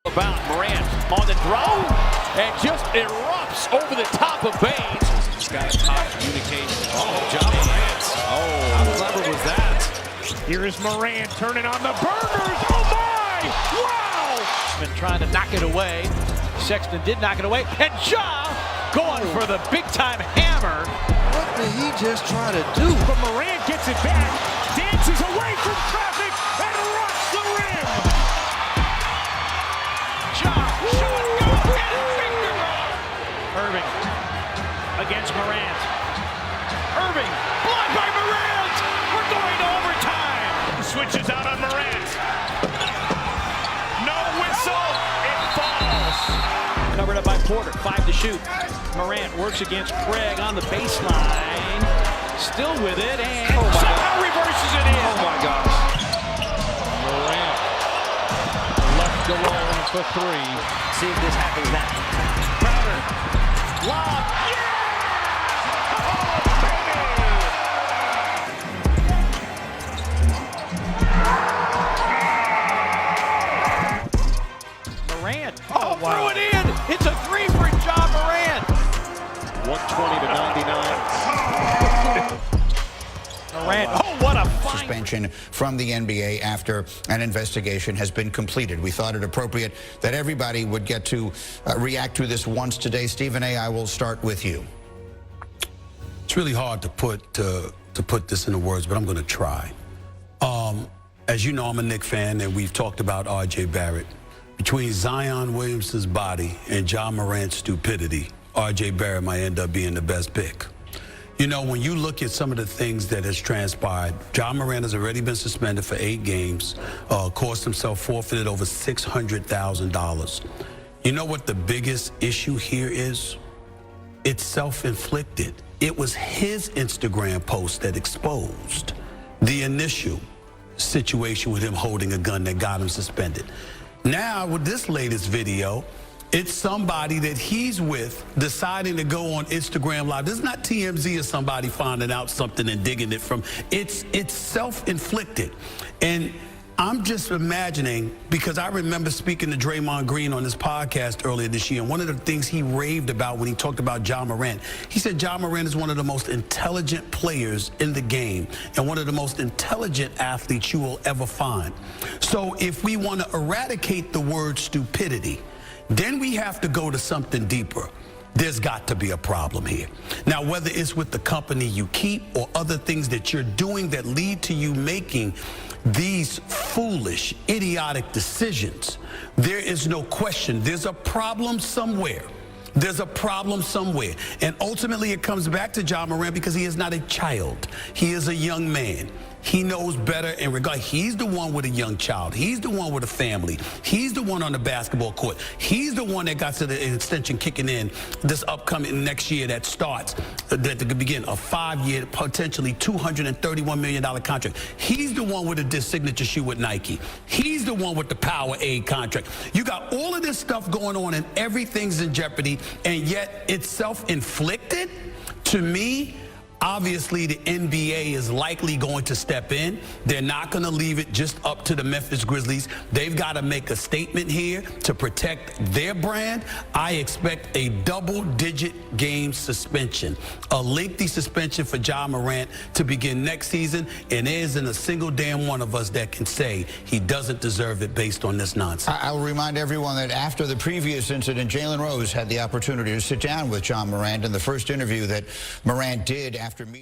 About Morant on the draw and just erupts over the top of Baines. He's got a top communication. Oh, John Morant. Oh, how clever was that? Here is Morant turning on the burners. Oh my! Wow! Been trying to knock it away. Sexton did knock it away, and Ja going for the big-time hammer. What did he just try to do? But Morant gets it back, dances away from traffic, and rocks the rim. Irving against Morant. Irving, blocked by Morant! We're going to overtime! Switches out on Morant. No whistle, it falls. Covered up by Porter, 5 to shoot. Morant works against Craig on the baseline. Still with it, and somehow reverses it in. Oh my gosh. Morant left alone for 3. See if this happens now. Crowder. Lob. Yeah! Morant. Oh, wow. Threw it in. It's a 3 for Ja Morant. 120 to 99. Morant. Oh, what a fine suspension from the NBA after an investigation has been completed. We thought it appropriate that everybody would get to react to this once today. Stephen A., I will start with you. It's really hard to put this into words, but I'm going to try. As you know, I'm a Knicks fan, and we've talked about R.J. Barrett. Between Zion Williamson's body and Ja Morant's stupidity, R.J. Barrett might end up being the best pick. You know, when you look at some of the things that has transpired, Ja Morant has already been suspended for 8 games, cost himself forfeited over $600,000. You know what the biggest issue here is? It's self-inflicted. It was his Instagram post that exposed the initial situation with him holding a gun that got him suspended. Now, with this latest video, it's somebody that he's with deciding to go on Instagram Live. This is not TMZ or somebody finding out something and digging it from. It's self-inflicted. And I'm just imagining, because I remember speaking to Draymond Green on this podcast earlier this year, and one of the things he raved about when he talked about Ja Morant, he said Ja Morant is one of the most intelligent players in the game and one of the most intelligent athletes you will ever find. So if we want to eradicate the word stupidity, then we have to go to something deeper. There's got to be a problem here. Now, whether it's with the company you keep or other things that you're doing that lead to you making these foolish, idiotic decisions, there is no question there's a problem somewhere. There's a problem somewhere. And ultimately, it comes back to Ja Morant because he is not a child. He is a young man. He knows better in regard. He's the one with a young child. He's the one with a family. He's the one on the basketball court. He's the one that got to the extension kicking in this upcoming next year that starts, that could begin a 5-year, potentially $231 million contract. He's the one with a signature shoe with Nike. He's the one with the Powerade contract. You got all of this stuff going on and everything's in jeopardy, and yet it's self-inflicted? To me, obviously, the NBA is likely going to step in. They're not going to leave it just up to the Memphis Grizzlies. They've got to make a statement here to protect their brand. I expect a double-digit game suspension, a lengthy suspension for Ja Morant to begin next season, and there isn't a single damn one of us that can say he doesn't deserve it based on this nonsense. I'll remind everyone that after the previous incident, Jalen Rose had the opportunity to sit down with Ja Morant in the first interview that Morant did after meeting.